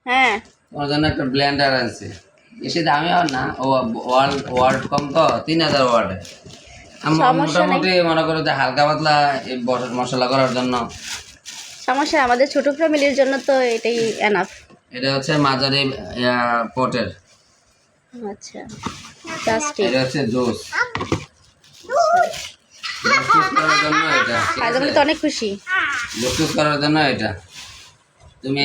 হ্যাঁ তোমার জন্য একটা ব্লেন্ডার আছে, বেশি দামি আর না, ও ওয়ার্ড কম তো 3000 ওয়ার্ডে। সমস্যা নেই, মোটামুটি মনে করো যে হালকা পাতলা এই মশলা করার জন্য। সমস্যা নেই, আমাদের ছোট ফ্যামিলির জন্য তো এটাই এনাফ। এটা হচ্ছে মাঝারি পটের। আচ্ছা জাস্ট এটা হচ্ছে জুস করার জন্য এটা, আজ আমি তো অনেক খুশি। জুস করার জন্য এটা। তুমি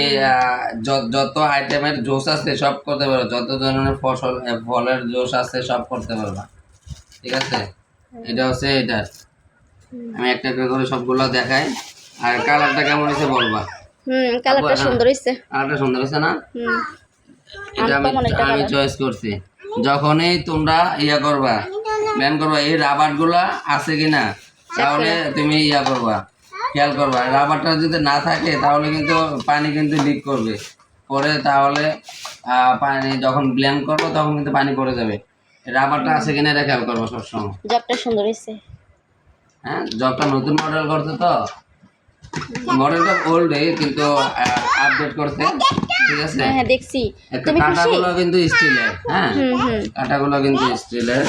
যত আইটেমের জুস আছে সব করতে পারো, যত ধরনের ফলের জুস আছে সব করতে পারবা, ঠিক আছে। এটা হচ্ছে এটা, আমি একটা একটা করে সবগুলো দেখাই। আর কালারটা কেমন হয়েছে বলবা। কালারটা সুন্দর হয়েছে। কালারটা সুন্দর হয়েছে না? এটা আমি কালার। চয়েস করছি। যখনই তোমরা করবা, প্ল্যান করবা এই রাবার গুলা আছে কিনা, তাহলে তুমি করবা, খেয়াল করবা। রাবারটা যদি না থাকে তাহলে কিন্তু পানি কিন্তু লিক করবে পরে, তাহলে পানি যখন ব্লেন্ড করবো তখন কিন্তু পানি পড়ে যাবে। রাবারটা আছে কিনা এটা খেয়াল করবো সবসময়। জগটা সুন্দর হয়েছে। হ্যাঁ, জগটা নতুন মডেল করছে তো, মডেলটা ওল্ড কিন্তু আপডেট করতে, ঠিক আছে। হ্যাঁ দেখছি। তুমি কাঁটাগুলো কিন্তু স্টিলের, হ্যাঁ কাঁটাগুলো কিন্তু স্টিলের।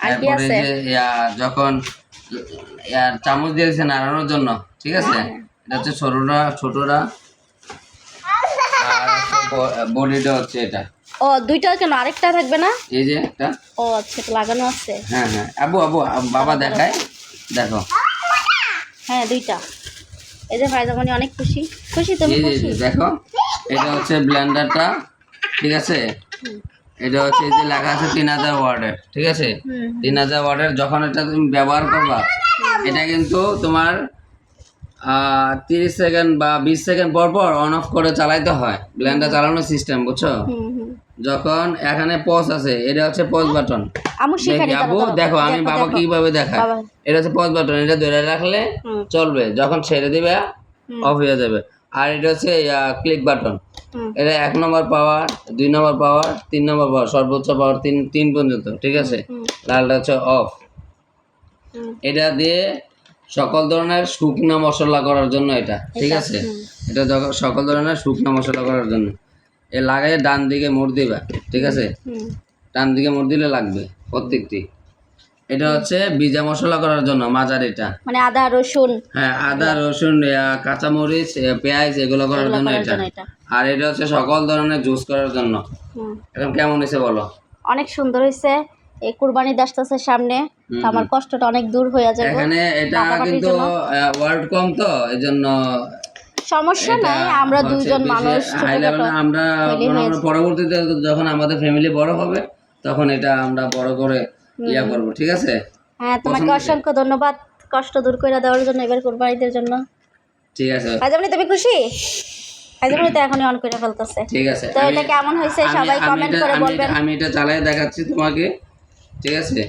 তারপরে যে যখন চামচ দিয়েছে নাড়ানোর জন্য, ঠিক আছে। এটা হচ্ছে ছোটরা আর বডিটা হচ্ছে এটা। ও দুইটা কেন, আরেকটা থাকবে না? এই যে একটা। ও আচ্ছা, লাগানো আছে। হ্যাঁ হ্যাঁ, আবু বাবা দেখায়, দেখো। হ্যাঁ দুইটা। এই যে ভাইজামনি অনেক খুশি। খুশি তুমি? খুশি। দেখো এটা হচ্ছে ব্লেন্ডারটা, ঠিক আছে। এটা হচ্ছে এই যে লেখা আছে 3000 ওয়াটের, ঠিক আছে। 3000 ওয়াটের যখন এটা তুমি ব্যবহার করবা, এটা কিন্তু তোমার 30 সেকেন্ড বা 20 সেকেন্ড পর পর অন অফ করে চালাইতে হয়। ব্লেন্ডার চালানোর সিস্টেম বুঝছো। যখন এখানে পজ আছে, এটা হচ্ছে পজ বাটন। আবু দেখো আমি বাবা কিভাবে দেখায়। এটা হচ্ছে পজ বাটন, এটা ধরে রাখলে চলবে, যখন ছেড়ে দিবে অফ হয়ে যাবে। আর এটা হচ্ছে ক্লিক বাটন, এটা 1 নম্বর পাওয়ার, 2 নম্বর পাওয়ার, 3 নম্বর পাওয়ার, সর্বোচ্চ পাওয়ার 3 পর্যন্ত, ঠিক আছে। লালটা হচ্ছে অফ। এটা দিয়ে সকল ধরনের শুকনো মশলা করার জন্য এটা, ঠিক আছে। এটা সকল ধরনের শুকনো মশলা করার জন্য এ লাগাই ডান দিকে মোড় দিবা, ঠিক আছে। ডান দিকে মোড় দিলে লাগবে প্রত্যেকটি। এটা হচ্ছে ভিজা মশলা করার জন্য মাঝারিটা, মানে আদা রসুন। হ্যাঁ, আদা রসুন, কাঁচামরিচ, পেঁয়াজ এগুলো করার জন্য এটা। আর এটা হচ্ছে সকল ধরনের জুস করার জন্য। এখন কেমন হয়েছে বলো? অনেক সুন্দর হয়েছে। এই কুরবানি আসতেছে সামনে, আমার কষ্টটা অনেক দূর হয়ে যাবে। এখানে এটা কিন্তু ওয়ার্ড কম তো, এজন্য সমস্যা নাই। আমরা দুইজন মানুষ, আমরা পরবর্তীতে যখন আমাদের ফ্যামিলি বড় হবে তখন এটা আমরা বড় করে করব, ঠিক আছে। হ্যাঁ, তোমাকে অসংখ্য ধন্যবাদ কষ্ট দূর করে দেওয়ার জন্য এবার কুরবানিদের জন্য, ঠিক আছে। আজমনি তুমি খুশি? আজমনি তো এখনই অন করে ফেলতেছে, ঠিক আছে। তো এটা কেমন হয়েছে সবাই কমেন্ট করে বলবেন। আমি এটা চালিয়ে দেখাচ্ছি তোমাকে, ঠিক আছে।